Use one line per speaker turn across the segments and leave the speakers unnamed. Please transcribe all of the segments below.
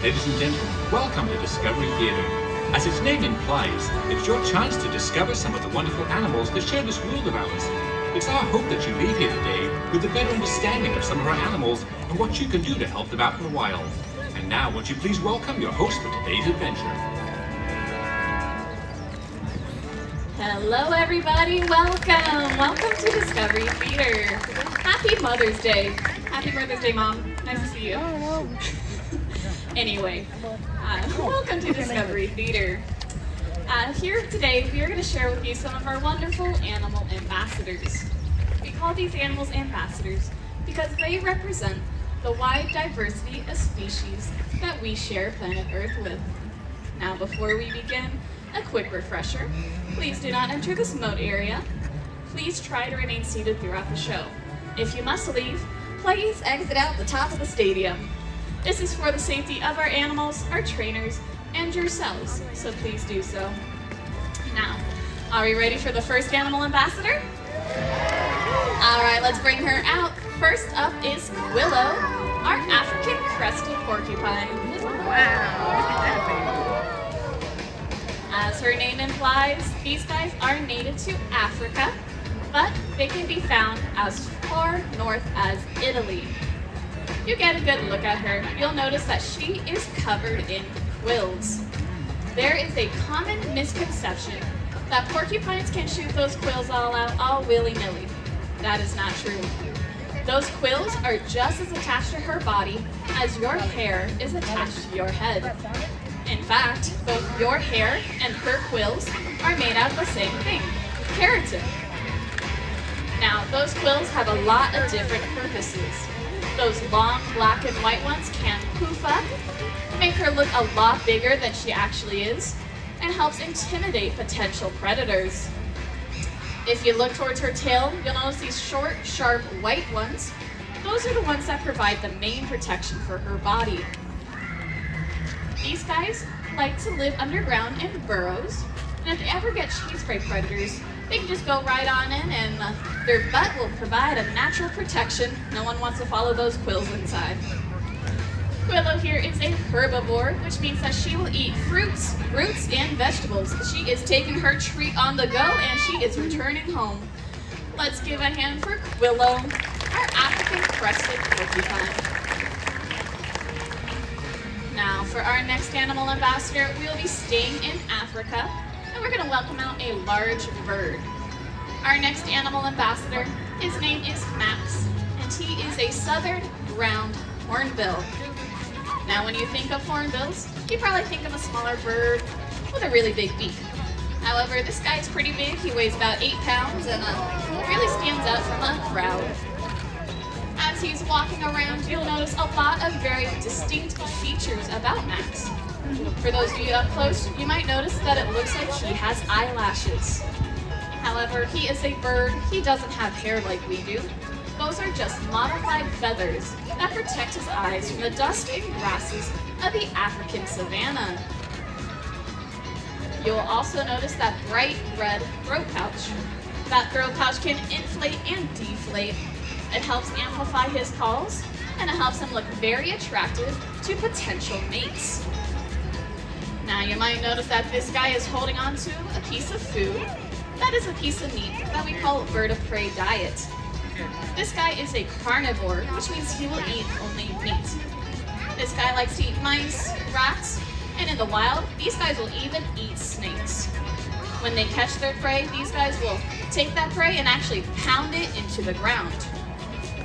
Ladies and gentlemen, welcome to Discovery Theatre. As its name implies, it's your chance to discover some of the wonderful animals that share this world of ours. It's our hope that you leave here today with a better understanding of some of our animals and what you can do to help them out in the wild. And now, won't you please welcome your host for today's adventure.
Hello everybody, welcome to Discovery Theatre. Happy Mother's Day. Happy Mother's Day, Mom. Nice to see you. Anyway, welcome to Discovery Theatre. Here today, we are going to share with you some of our wonderful animal ambassadors. We call these animals ambassadors because they represent the wide diversity of species that we share planet Earth with. Now, before we begin, a quick refresher. Please do not enter this moat area. Please try to remain seated throughout the show. If you must leave, please exit out the top of the stadium. This is for the safety of our animals, our trainers, and yourselves, so please do so. Now, are we ready for the first animal ambassador? All right, let's bring her out. First up is Willow, our African crested porcupine.
Wow.
As her name implies, these guys are native to Africa, but they can be found as far north as Italy. You get a good look at her, you'll notice that she is covered in quills. There is a common misconception that porcupines can shoot those quills all out all willy-nilly. That is not true. Those quills are just as attached to her body as your hair is attached to your head. In fact, both your hair and her quills are made out of the same thing, keratin. Now, those quills have a lot of different purposes. Those long black and white ones can poof up, make her look a lot bigger than she actually is, and helps intimidate potential predators. If you look towards her tail, you'll notice these short, sharp white ones. Those are the ones that provide the main protection for her body. These guys like to live underground in burrows, and if they ever get cheese prey predators, they can just go right on in and their butt will provide a natural protection. No one wants to follow those quills inside. Willow here is a herbivore, which means that she will eat fruits, roots, and vegetables. She is taking her treat on the go and she is returning home. Let's give a hand for Willow, our African crested porcupine. Now, for our next animal ambassador, we'll be staying in Africa, and we're going to welcome out a large bird. Our next animal ambassador, his name is Max, and he is a southern ground hornbill. Now, when you think of hornbills, you probably think of a smaller bird with a really big beak. However, this guy is pretty big. He weighs about 8 pounds and really stands out from the crowd. As he's walking around, you'll notice a lot of very distinct features about Max. For those of you up close, you might notice that it looks like he has eyelashes. However, he is a bird. He doesn't have hair like we do. Those are just modified feathers that protect his eyes from the dust and grasses of the African savanna. You'll also notice that bright red throat pouch. That throat pouch can inflate and deflate. It helps amplify his calls, and it helps him look very attractive to potential mates. Now, you might notice that this guy is holding on to a piece of food. That is a piece of meat that we call a bird of prey diet. This guy is a carnivore, which means he will eat only meat. This guy likes to eat mice, rats, and in the wild, these guys will even eat snakes. When they catch their prey, these guys will take that prey and actually pound it into the ground.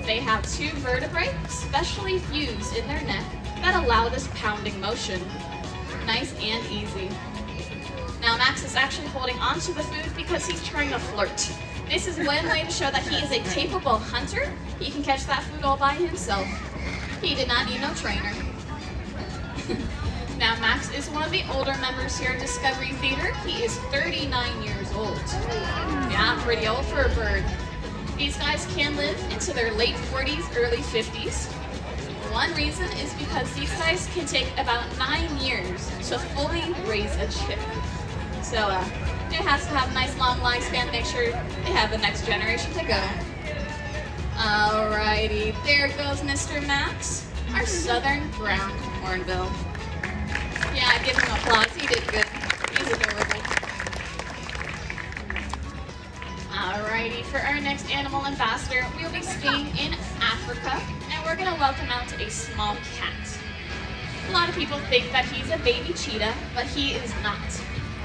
They have 2 vertebrae specially fused in their neck that allow this pounding motion. Nice and easy. Now, Max is actually holding onto the food because he's trying to flirt. This is one way to show that he is a capable hunter. He can catch that food all by himself. He did not need no trainer. Now, Max is one of the older members here at Discovery Theatre. He is 39 years old. Yeah, pretty old for a bird. These guys can live into their late 40s, early 50s. One reason is because these guys can take about 9 years to fully raise a chick. So it has to have a nice long lifespan to make sure they have the next generation to go. Alrighty, there goes Mr. Max, our southern ground hornbill. Yeah, give him applause. He did good. He's adorable. Alrighty, for our next animal ambassador, we'll be staying in Africa, and we're gonna welcome out a small cat. A lot of people think that he's a baby cheetah, but he is not.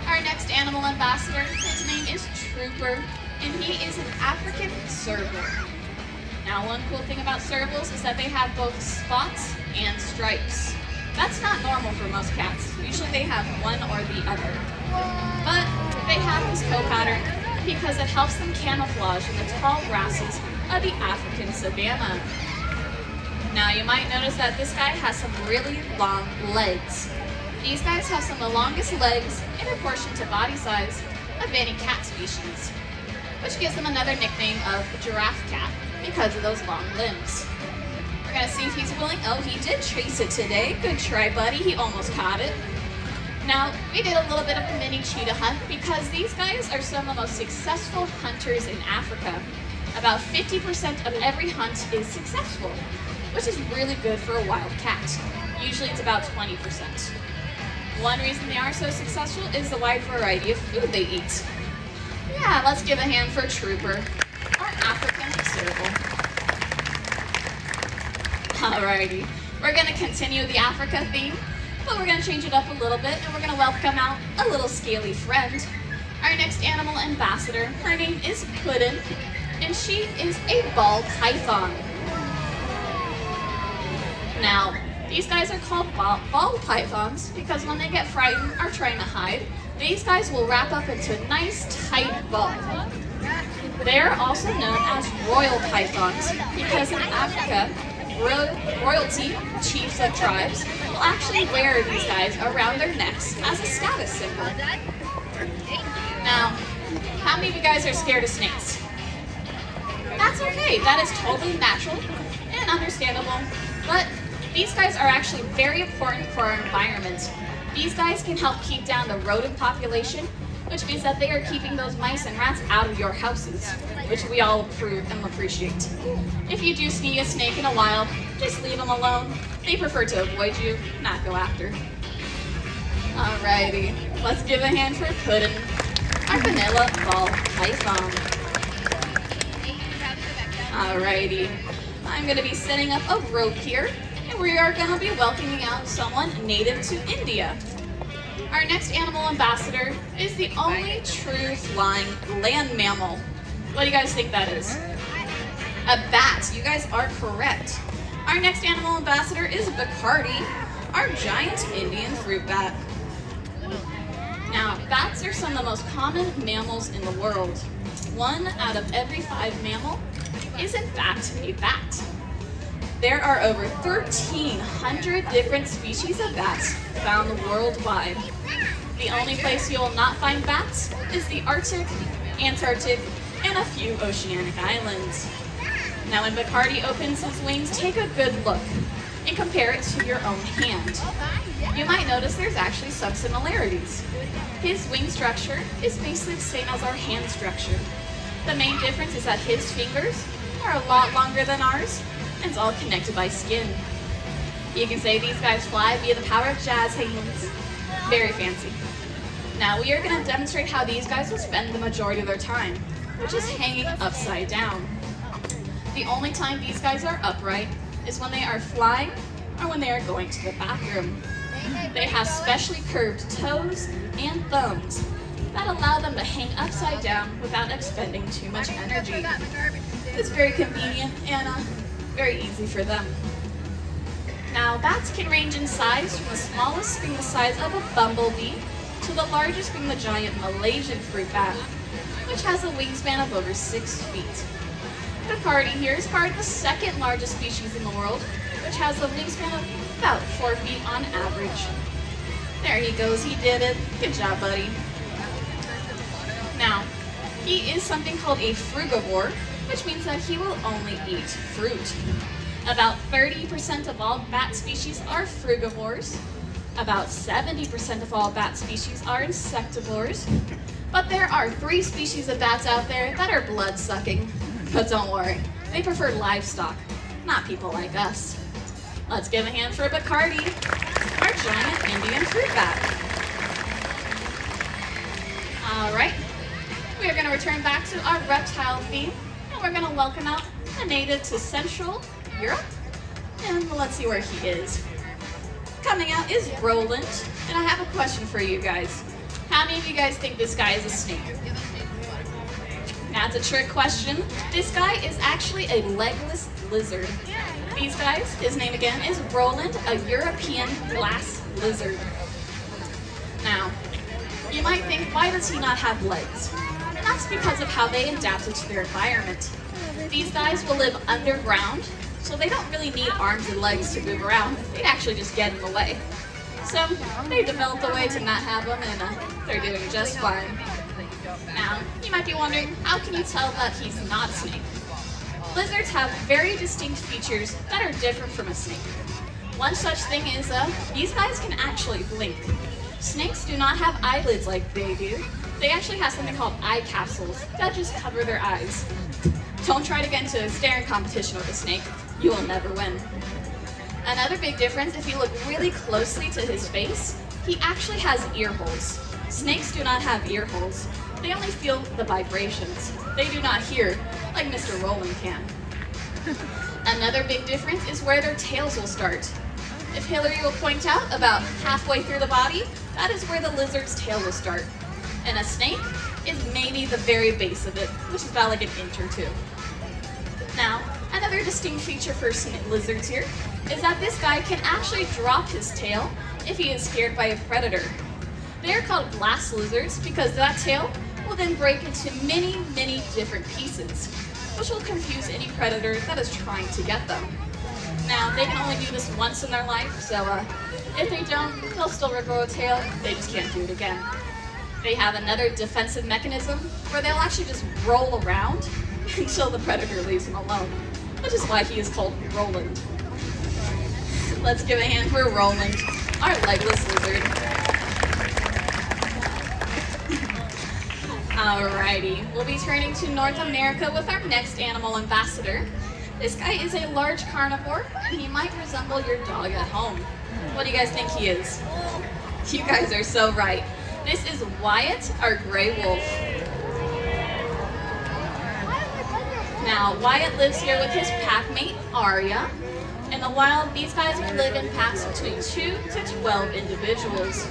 Our next animal ambassador, his name is Trooper, and he is an African serval. Now, one cool thing about servals is that they have both spots and stripes. That's not normal for most cats. Usually they have one or the other. But they have this coat pattern because it helps them camouflage in the tall grasses of the African savanna. Now, you might notice that this guy has some really long legs. These guys have some of the longest legs in proportion to body size of any cat species, which gives them another nickname of giraffe cat because of those long limbs. We're gonna see if he's willing. Oh, he did chase it today. Good try, buddy. He almost caught it. Now, we did a little bit of a mini cheetah hunt because these guys are some of the most successful hunters in Africa. About 50% of every hunt is successful, which is really good for a wild cat. Usually it's about 20%. One reason they are so successful is the wide variety of food they eat. Yeah, let's give a hand for Trooper, our African serval. Alrighty, we're gonna continue the Africa theme, but we're gonna change it up a little bit, and we're gonna welcome out a little scaly friend. Our next animal ambassador, her name is Puddin', and she is a ball python. Now, these guys are called ball pythons because when they get frightened or trying to hide, these guys will wrap up into a nice tight ball. They are also known as royal pythons because in Africa, royalty, chiefs of tribes, will actually wear these guys around their necks as a status symbol. Now, how many of you guys are scared of snakes? That's okay. That is totally natural and understandable, but these guys are actually very important for our environment. These guys can help keep down the rodent population, which means that they are keeping those mice and rats out of your houses, which we all approve and appreciate. If you do see a snake in a wild, just leave them alone. They prefer to avoid you, not go after. Alrighty, let's give a hand for Puddin', our vanilla ball python. Alrighty, I'm gonna be setting up a rope here, and we are gonna be welcoming out someone native to India. Our next animal ambassador is the only true flying land mammal. What do you guys think that is? A bat. You guys are correct. Our next animal ambassador is Bacardi, our giant Indian fruit bat. Now, bats are some of the most common mammals in the world. 1 out of every 5 mammal is in fact a bat. There are over 1,300 different species of bats found worldwide. The only place you will not find bats is the Arctic, Antarctic, and a few oceanic islands. Now when Bacardi opens his wings, take a good look and compare it to your own hand. You might notice there's actually some similarities. His wing structure is basically the same as our hand structure. The main difference is that his fingers are a lot longer than ours, and it's all connected by skin. You can say these guys fly via the power of jazz hands. Very fancy. Now we are going to demonstrate how these guys will spend the majority of their time, which is hanging upside down. The only time these guys are upright is when they are flying or when they are going to the bathroom. They have specially curved toes and thumbs that allow them to hang upside down without expending too much energy. It's very convenient and very easy for them. Now, bats can range in size from the smallest being the size of a bumblebee to the largest being the giant Malaysian fruit bat, which has a wingspan of over 6 feet. Bacardi here is part of the second largest species in the world, which has a wingspan of about 4 feet on average. There he goes, he did it. Good job, buddy. Now, he is something called a frugivore, which means that he will only eat fruit. About 30% of all bat species are frugivores. About 70% of all bat species are insectivores. But there are 3 species of bats out there that are blood-sucking. But don't worry, they prefer livestock, not people like us. Let's give a hand for Bacardi, our giant Indian fruit bat. Alright, we are going to return back to our reptile theme, and we're going to welcome out a native to Central Europe, and let's see where he is. Coming out is Roland, and I have a question for you guys. How many of you guys think this guy is a snake? That's a trick question. This guy is actually a legless lizard. These guys, his name again is Roland, a European glass lizard. Now, you might think, why does he not have legs? And that's because of how they adapted to their environment. These guys will live underground, so they don't really need arms and legs to move around. They'd actually just get in the way. So they developed a way to not have them, and they're doing just fine. Now, you might be wondering, how can you tell that he's not a snake? Lizards have very distinct features that are different from a snake. One such thing is, these guys can actually blink. Snakes do not have eyelids like they do. They actually have something called eye capsules that just cover their eyes. Don't try to get into a staring competition with a snake. You will never win. Another big difference, if you look really closely to his face, he actually has ear holes. Snakes do not have ear holes. They only feel the vibrations. They do not hear, like Mr. Roland can. Another big difference is where their tails will start. If Hillary will point out, about halfway through the body, that is where the lizard's tail will start. And a snake is maybe the very base of it, which is about like an inch or two. Now, another distinct feature for lizards here is that this guy can actually drop his tail if he is scared by a predator. They are called glass lizards because that tail will then break into many, many different pieces, which will confuse any predator that is trying to get them. Now, they can only do this once in their life, so if they don't, they'll still regrow a tail, they just can't do it again. They have another defensive mechanism where they'll actually just roll around until the predator leaves them alone, which is why he is called Roland. Let's give a hand for Roland, our legless lizard. Alrighty, we'll be turning to North America with our next animal ambassador. This guy is a large carnivore, and he might resemble your dog at home. What do you guys think he is? You guys are so right. This is Wyatt, our gray wolf. Now, Wyatt lives here with his pack mate, Arya. In the wild, these guys will live in packs between 2 to 12 individuals.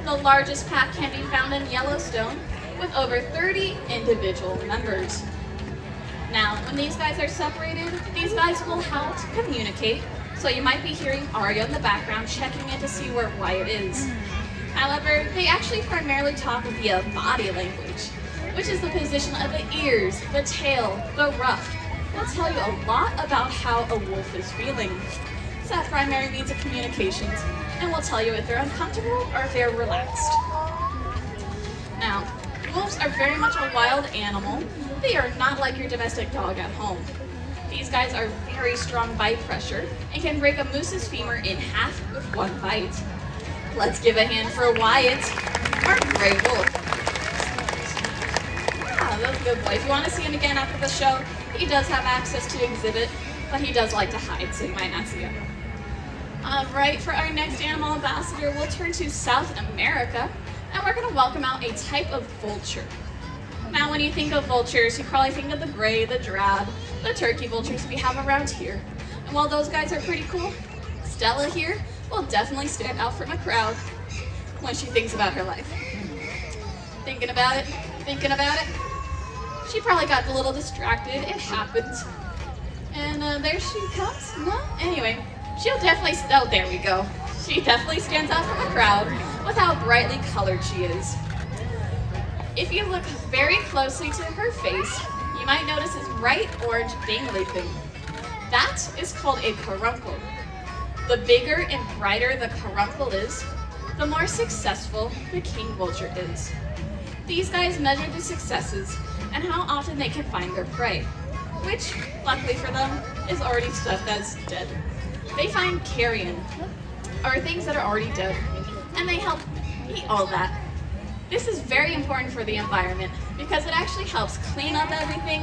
The largest pack can be found in Yellowstone, with over 30 individual members. Now, when these guys are separated, these guys will help to communicate, so you might be hearing Arya in the background checking in to see where Wyatt is. However, they actually primarily talk via body language, which is the position of the ears, the tail, the ruff. They'll tell you a lot about how a wolf is feeling. It's that primary means of communications, and will tell you if they're uncomfortable or if they're relaxed. Now, wolves are very much a wild animal. They are not like your domestic dog at home. These guys are very strong bite pressure and can break a moose's femur in half with one bite. Let's give a hand for Wyatt, our gray wolf. Yeah, that was a good boy. If you want to see him again after the show, he does have access to exhibit, but he does like to hide, so you might not see him. Alright, for our next animal ambassador, we'll turn to South America, and we're going to welcome out a type of vulture. Now, when you think of vultures, you probably think of the gray, the drab, the turkey vultures we have around here. And while those guys are pretty cool, Stella here will definitely stand out from a crowd when she thinks about her life. Thinking about it, she probably got a little distracted. It happens. And there she comes. No? Anyway, she'll definitely, oh, there we go. She definitely stands out from a crowd with how brightly colored she is. If you look very closely to her face, you might notice this bright orange dangly thing. That is called a caruncle. The bigger and brighter the caruncle is, the more successful the king vulture is. These guys measure the successes and how often they can find their prey, which, luckily for them, is already stuff that's dead. They find carrion, or things that are already dead, and they help eat all that. This is very important for the environment because it actually helps clean up everything,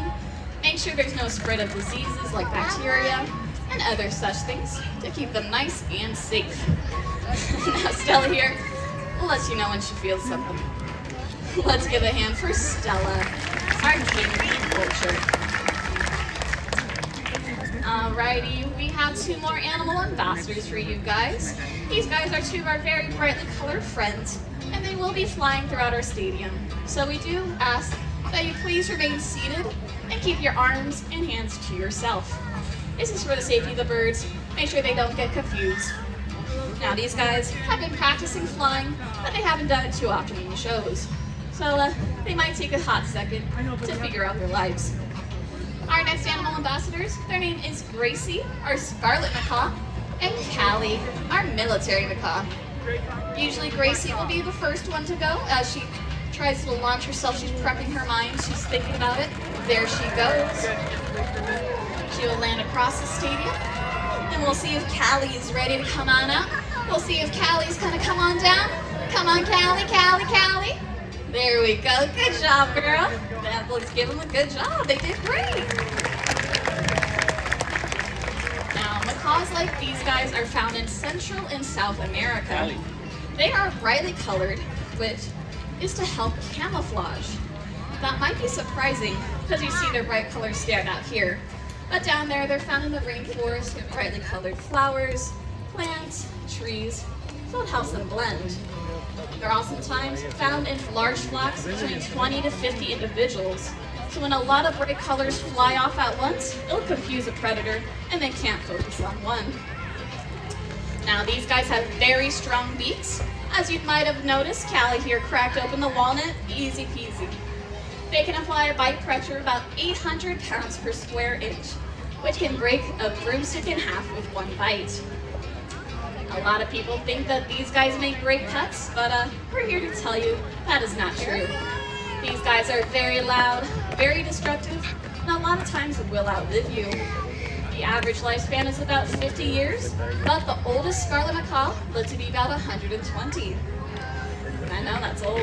make sure there's no spread of diseases like bacteria and other such things to keep them nice and safe. Now Stella here will let you know when she feels something. Let's give a hand for Stella, our king vulture. Alrighty, we have 2 more animal ambassadors for you guys. These guys are 2 of our very brightly colored friends, and they will be flying throughout our stadium. So we do ask that you please remain seated and keep your arms and hands to yourself. This is for the safety of the birds. Make sure they don't get confused. Now these guys have been practicing flying, but they haven't done it too often in the shows. So they might take a hot second to figure out their lives. Our next animal ambassadors, their name is Gracie, our scarlet macaw, and Callie, our military macaw. Usually Gracie will be the first one to go as she tries to launch herself. She's prepping her mind, she's thinking about it. There she goes. She will land across the stadium. And we'll see if Callie is ready to come on up. We'll see if Callie's gonna come on down. Come on, Callie, Callie, Callie. There we go. Good job, girl. Let's give them a good job. They did great. Now, macaws like these guys are found in Central and South America. They are brightly colored, which is to help camouflage. That might be surprising because you see their bright colors stand out here. But down there, they're found in the rainforest with brightly colored flowers, plants, trees, so it helps them blend. They're oftentimes found in large flocks between 20 to 50 individuals. So when a lot of bright colors fly off at once, it'll confuse a predator and they can't focus on one. Now these guys have very strong beaks. As you might have noticed, Callie here cracked open the walnut, easy peasy. They can apply a bite pressure of about 800 pounds per square inch, which can break a broomstick in half with one bite. A lot of people think that these guys make great pets, but we're here to tell you that is not true. These guys are very loud, very destructive, and a lot of times will outlive you. The average lifespan is about 50 years, but the oldest scarlet macaw lived to be about 120. I know, that's old.